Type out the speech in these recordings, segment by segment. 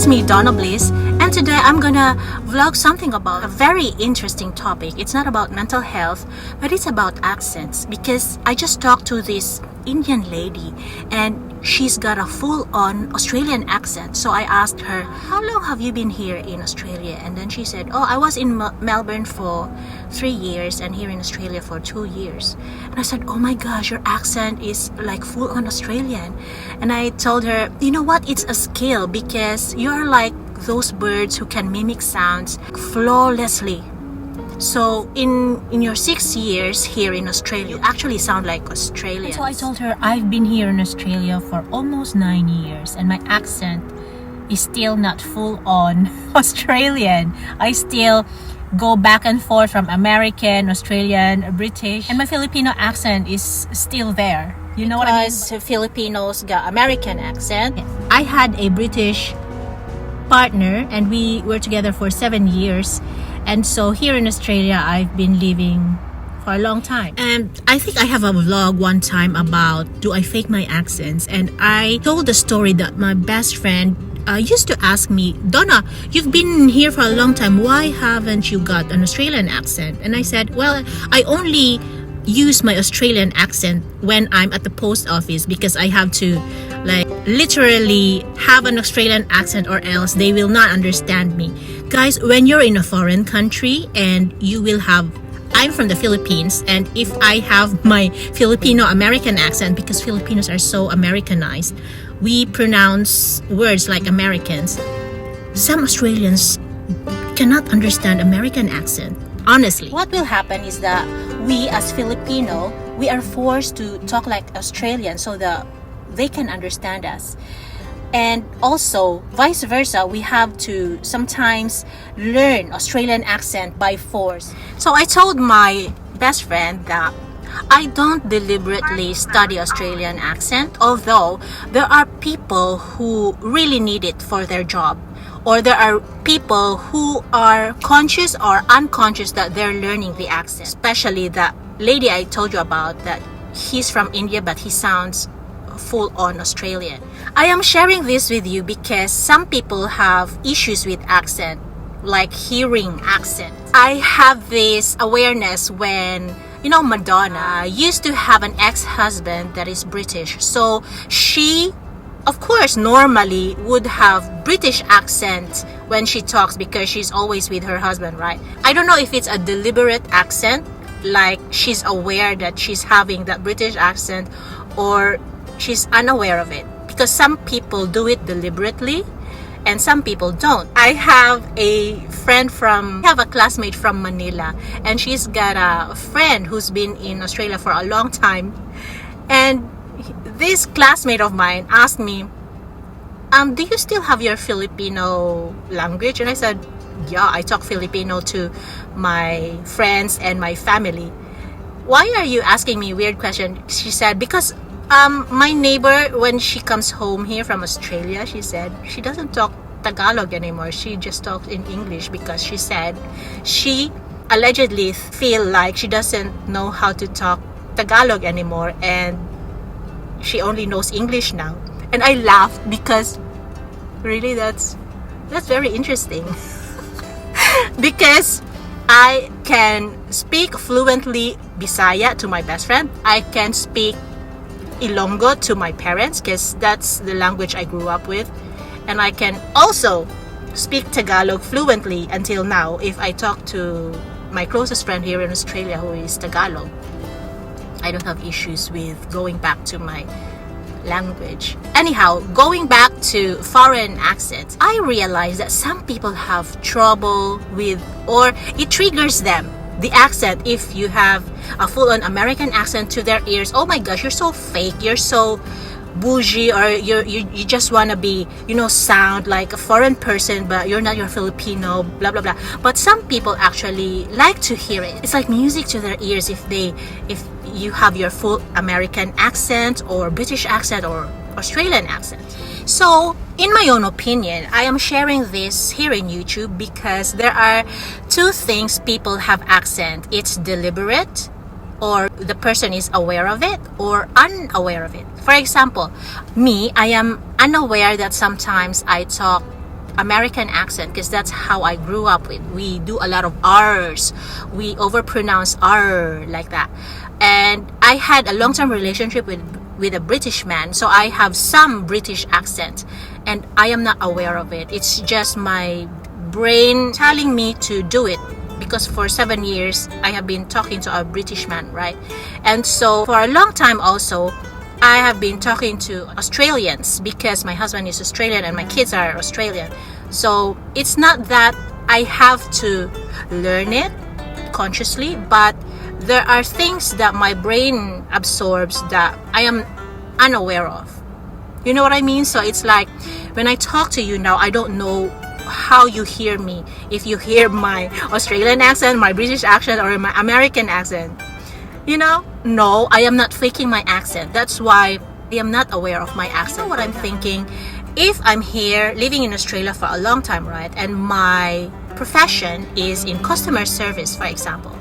it's me, Donna Bliss, and today I'm gonna vlog something about a very interesting topic. It's not about mental health, but it's about accents, because I just talked to this Indian lady and she's got a full-on Australian accent. So I asked her, how long have you been here in Australia? And then she said, oh, I was in Melbourne for 3 years and here in Australia for 2 years. And I said, oh my gosh, your accent is like full-on Australian. And I told her, you know what, it's a skill, because you're like those birds who can mimic sounds flawlessly. So in your 6 years here in Australia, you actually sound like Australian. So I told her I've been here in Australia for almost 9 years and my accent is still not full on Australian. I still go back and forth from American, Australian, British, and my Filipino accent is still there. You know what I mean? Because Filipinos got American accent. I had a British partner and we were together for 7 years. And so here in Australia, I've been living for a long time. And I think I have a vlog one time about do I fake my accents? And I told the story that my best friend used to ask me, Donna, you've been here for a long time. Why haven't you got an Australian accent? And I said, well, I only use my Australian accent when I'm at the post office, because I have to like literally have an Australian accent or else they will not understand me. Guys, when you're in a foreign country and you will have, I'm from the Philippines, and if I have my Filipino American accent, because Filipinos are so Americanized, we pronounce words like Americans. Some Australians cannot understand American accent. Honestly, what will happen is that we as Filipino, we are forced to talk like Australian so that they can understand us. And also, vice versa, we have to sometimes learn Australian accent by force. So I told my best friend that I don't deliberately study Australian accent, although there are people who really need it for their job. Or there are people who are conscious or unconscious that they're learning the accent. Especially that lady I told you about, that he's from India but he sounds full-on Australian. I am sharing this with you because some people have issues with accent, like hearing accent. I have this awareness when, you know, Madonna used to have an ex-husband that is British. So she, of course, normally would have British accent when she talks because she's always with her husband, right? I don't know if it's a deliberate accent, like she's aware that she's having that British accent, or she's unaware of it, because some people do it deliberately and some people don't. I have a classmate from Manila, and she's got a friend who's been in Australia for a long time. And this classmate of mine asked me, do you still have your Filipino language? And I said, yeah, I talk Filipino to my friends and my family. Why are you asking me weird question? She said, because my neighbor, when she comes home here from Australia, she said she doesn't talk Tagalog anymore. She just talks in English, because she said she allegedly feel like she doesn't know how to talk Tagalog anymore and she only knows English now. And I laughed because really that's very interesting. Because I can speak fluently Bisaya to my best friend. I can speak Ilonggo to my parents, because that's the language I grew up with. And I can also speak Tagalog fluently until now if I talk to my closest friend here in Australia who is Tagalog. I don't have issues with going back to my language. Anyhow, going back to foreign accents, I realized that some people have trouble with, or it triggers them, the accent. If you have a full-on American accent to their ears, oh my gosh, you're so fake, you're so bougie, or you just want to be, you know, sound like a foreign person, but you're not, you're Filipino, blah blah blah. But some people actually like to hear it. It's like music to their ears if you have your full American accent or British accent or Australian accent. So in my own opinion, I am sharing this here in YouTube because there are two things people have accent. It's deliberate, or the person is aware of it, or unaware of it. For example, me, I am unaware that sometimes I talk American accent because that's how I grew up with. We do a lot of R's. We overpronounce R like that. And I had a long-term relationship with a British man, so I have some British accent, and I am not aware of it. It's just my brain telling me to do it, because for 7 years I have been talking to a British man, right? And so for a long time also I have been talking to Australians because my husband is Australian and my kids are Australian. So it's not that I have to learn it consciously, but there are things that my brain absorbs that I am unaware of. You know what I mean? So it's like when I talk to you now, I don't know how you hear me. If you hear my Australian accent, my British accent, or my American accent. You know? No, I am not faking my accent. That's why I am not aware of my accent. You know what I'm thinking? If I'm here living in Australia for a long time, right? And my profession is in customer service, for example.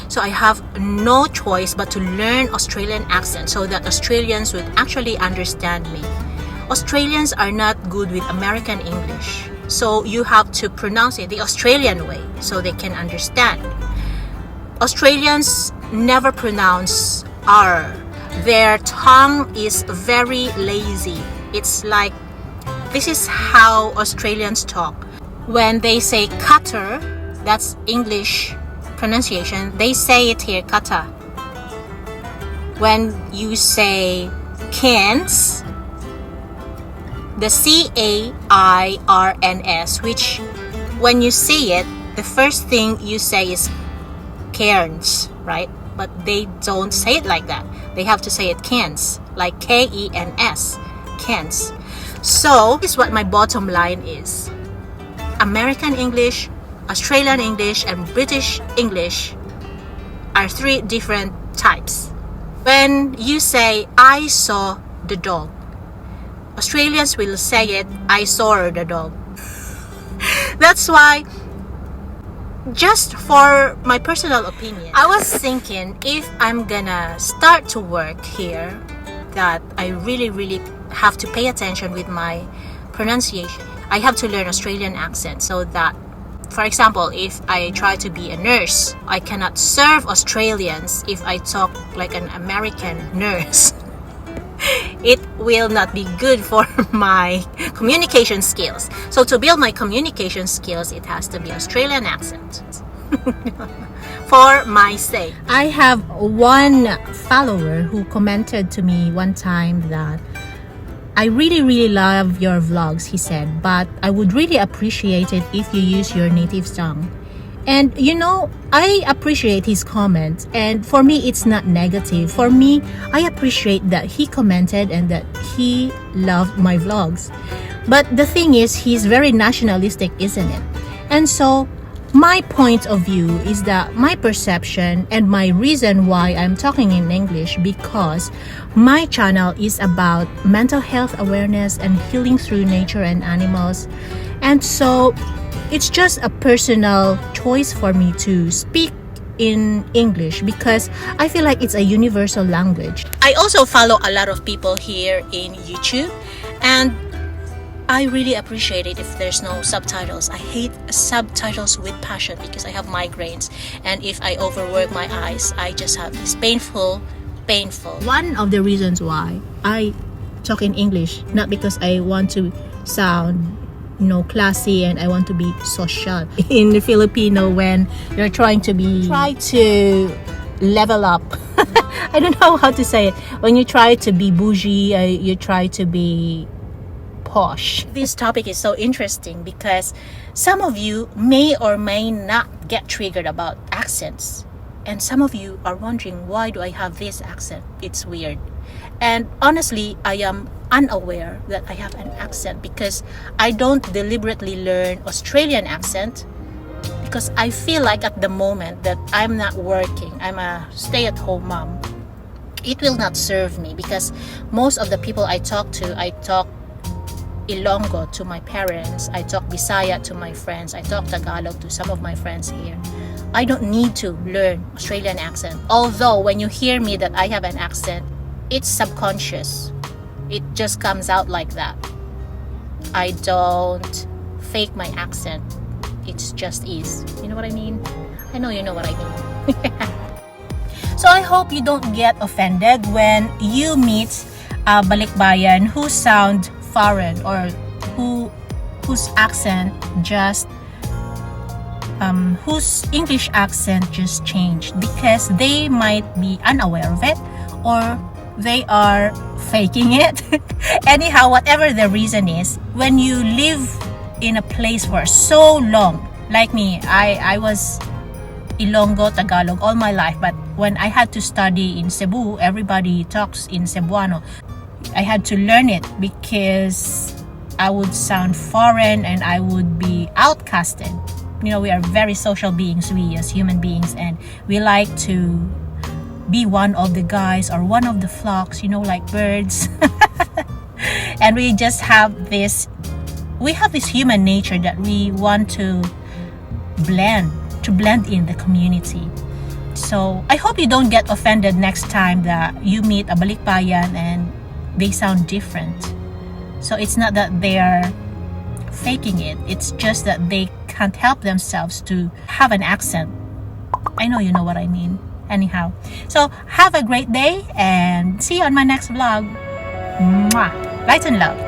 So I have no choice but to learn Australian accent so that Australians would actually understand me. Australians are not good with American English. So you have to pronounce it the Australian way so they can understand. Australians never pronounce R. Their tongue is very lazy. It's like, this is how Australians talk. When they say cutter, that's English pronunciation, they say it here, kata. When you say cans, the C-A-I-R-N-S, which when you say it, the first thing you say is cairns, right? But they don't say it like that. They have to say it cans, like K-E-N-S, cans. So this is what my bottom line is. American English, Australian English, and British English are three different types. When you say, I saw the dog, Australians will say it, I saw the dog. That's why, just for my personal opinion, I was thinking if I'm gonna start to work here, that I really have to pay attention with my pronunciation. I have to learn Australian accent so that, for example, if I try to be a nurse, I cannot serve Australians if I talk like an American nurse. It will not be good for my communication skills. So to build my communication skills, it has to be Australian accent. For my sake. I have one follower who commented to me one time that I really love your vlogs, he said, but I would really appreciate it if you use your native tongue. And you know, I appreciate his comment, and for me it's not negative. For me, I appreciate that he commented and that he loved my vlogs. But the thing is, he's very nationalistic, isn't it? And so my point of view is that my perception and my reason why I'm talking in English, because my channel is about mental health awareness and healing through nature and animals. And so it's just a personal choice for me to speak in English because I feel like it's a universal language. I also follow a lot of people here in YouTube, and I really appreciate it if there's no subtitles. I hate subtitles with passion because I have migraines, and if I overwork my eyes, I just have this painful. One of the reasons why I talk in English, not because I want to sound classy and I want to be social. In the Filipino, when you're try to level up. I don't know how to say it. When you try to be bougie, you try to be posh. This topic is so interesting because some of you may or may not get triggered about accents. And some of you are wondering, why do I have this accent? It's weird. And honestly, I am unaware that I have an accent because I don't deliberately learn Australian accent because I feel like at the moment that I'm not working, I'm a stay-at-home mom, it will not serve me because most of the people I talk Ilonggo to my parents, I talk Bisaya to my friends, I talk Tagalog to some of my friends here. I don't need to learn Australian accent. Although when you hear me that I have an accent, it's subconscious. It just comes out like that. I don't fake my accent. It's just is. You know what I mean? I know you know what I mean. So I hope you don't get offended when you meet a balikbayan who sound foreign or whose accent just whose English accent just changed, because they might be unaware of it or they are faking it. Anyhow, whatever the reason is, when you live in a place for so long, like me, I was Ilonggo, Tagalog all my life, but when I had to study in Cebu, everybody talks in Cebuano. I had to learn it because I would sound foreign and I would be outcasted. You know, we are very social beings, we as human beings, and we like to be one of the guys or one of the flocks, you know, like birds. And we just have this human nature that we want to blend in the community. So I hope you don't get offended next time that you meet a balikbayan and they sound different. So it's not that they are faking it, it's just that they can't help themselves to have an accent. I know you know what I mean. Anyhow, so have a great day and see you on my next vlog. Mwah! Light and love.